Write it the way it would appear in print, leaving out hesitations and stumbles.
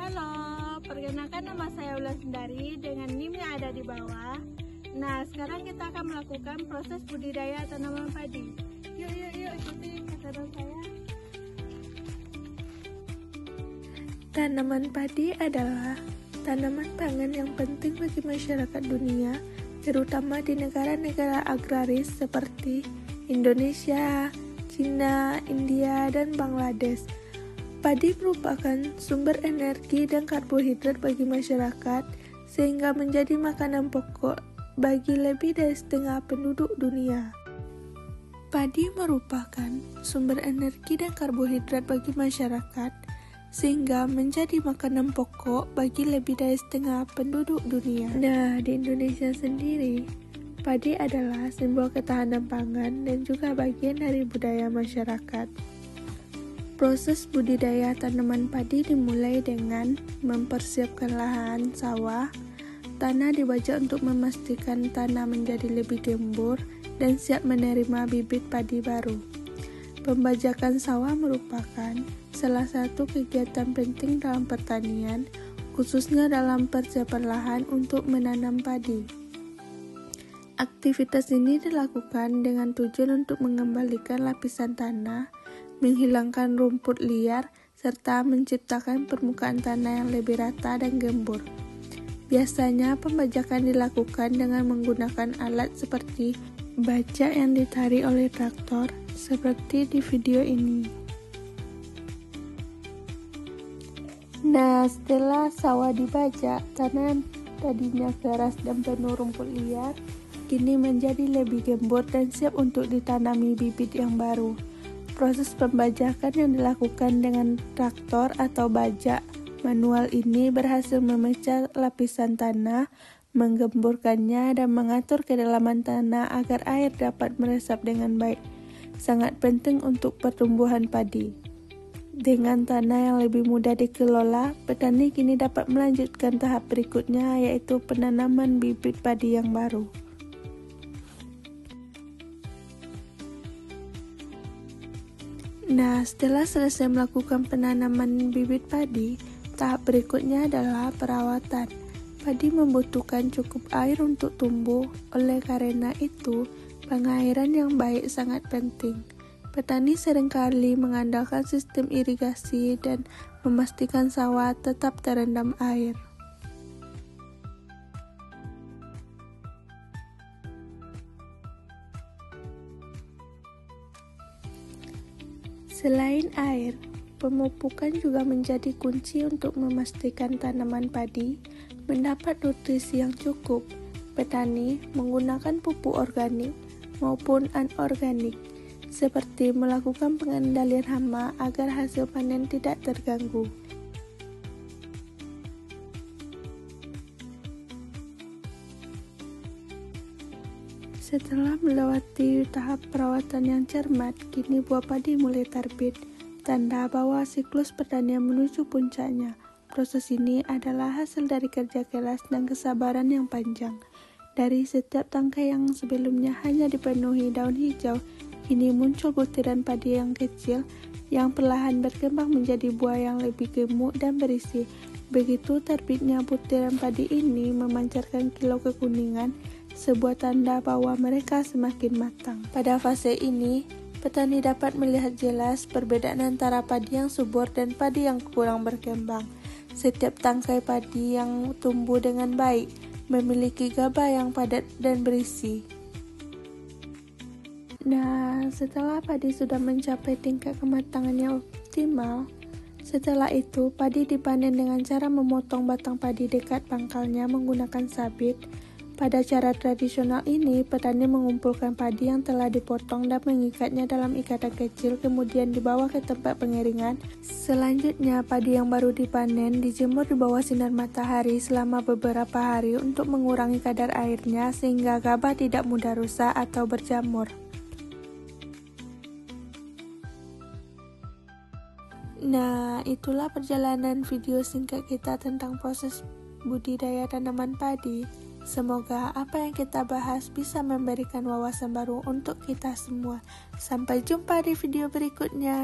Halo, perkenalkan nama saya Wulandari dengan NIM yang ada di bawah. Nah, sekarang kita akan melakukan proses budidaya tanaman padi. Yuk, ikuti kata saya. Tanaman padi adalah tanaman pangan yang penting bagi masyarakat dunia, terutama di negara-negara agraris seperti Indonesia, Cina, India, dan Bangladesh. Padi merupakan sumber energi dan karbohidrat bagi masyarakat, sehingga menjadi makanan pokok bagi lebih dari setengah penduduk dunia. Padi merupakan sumber energi dan karbohidrat bagi masyarakat, sehingga menjadi makanan pokok bagi lebih dari setengah penduduk dunia. Nah, di Indonesia sendiri, padi adalah simbol ketahanan pangan dan juga bagian dari budaya masyarakat. Proses budidaya tanaman padi dimulai dengan mempersiapkan lahan sawah. Tanah dibajak untuk memastikan tanah menjadi lebih gembur dan siap menerima bibit padi baru. Pembajakan sawah merupakan salah satu kegiatan penting dalam pertanian, khususnya dalam persiapan lahan untuk menanam padi. Aktivitas ini dilakukan dengan tujuan untuk mengembalikan lapisan tanah, menghilangkan rumput liar, serta menciptakan permukaan tanah yang lebih rata dan gembur. Biasanya pembajakan dilakukan dengan menggunakan alat seperti bajak yang ditarik oleh traktor, seperti di video ini. Nah, setelah sawah dibajak, tanah tadinya keras dan penuh rumput liar, kini menjadi lebih gembur dan siap untuk ditanami bibit yang baru. Proses pembajakan yang dilakukan dengan traktor atau bajak manual ini berhasil memecah lapisan tanah, menggemburkannya, dan mengatur kedalaman tanah agar air dapat meresap dengan baik. Sangat penting untuk pertumbuhan padi. Dengan tanah yang lebih mudah dikelola, petani kini dapat melanjutkan tahap berikutnya, yaitu penanaman bibit padi yang baru. Nah, setelah selesai melakukan penanaman bibit padi, tahap berikutnya adalah perawatan. Padi membutuhkan cukup air untuk tumbuh, oleh karena itu, pengairan yang baik sangat penting. Petani seringkali mengandalkan sistem irigasi dan memastikan sawah tetap terendam air. Selain air, pemupukan juga menjadi kunci untuk memastikan tanaman padi mendapat nutrisi yang cukup. Petani menggunakan pupuk organik maupun anorganik, seperti melakukan pengendalian hama agar hasil panen tidak terganggu. Setelah melewati tahap perawatan yang cermat, kini buah padi mulai terbit, tanda bahwa siklus pertanian menuju puncaknya. Proses ini adalah hasil dari kerja keras dan kesabaran yang panjang. Dari setiap tangkai yang sebelumnya hanya dipenuhi daun hijau, kini muncul butiran padi yang kecil yang perlahan berkembang menjadi buah yang lebih gemuk dan berisi. Begitu terbitnya butiran padi ini memancarkan kilau kekuningan, sebuah tanda bahwa mereka semakin matang. Pada fase ini, petani dapat melihat jelas perbedaan antara padi yang subur dan padi yang kurang berkembang. Setiap tangkai padi yang tumbuh dengan baik memiliki gabah yang padat dan berisi. Nah, setelah padi sudah mencapai tingkat kematangan yang optimal, setelah itu padi dipanen dengan cara memotong batang padi dekat pangkalnya menggunakan sabit. Pada cara tradisional ini, petani mengumpulkan padi yang telah dipotong dan mengikatnya dalam ikatan kecil, kemudian dibawa ke tempat pengeringan. Selanjutnya, padi yang baru dipanen dijemur di bawah sinar matahari selama beberapa hari untuk mengurangi kadar airnya sehingga gabah tidak mudah rusak atau berjamur. Nah, itulah perjalanan video singkat kita tentang proses budidaya tanaman padi. Semoga apa yang kita bahas bisa memberikan wawasan baru untuk kita semua. Sampai jumpa di video berikutnya.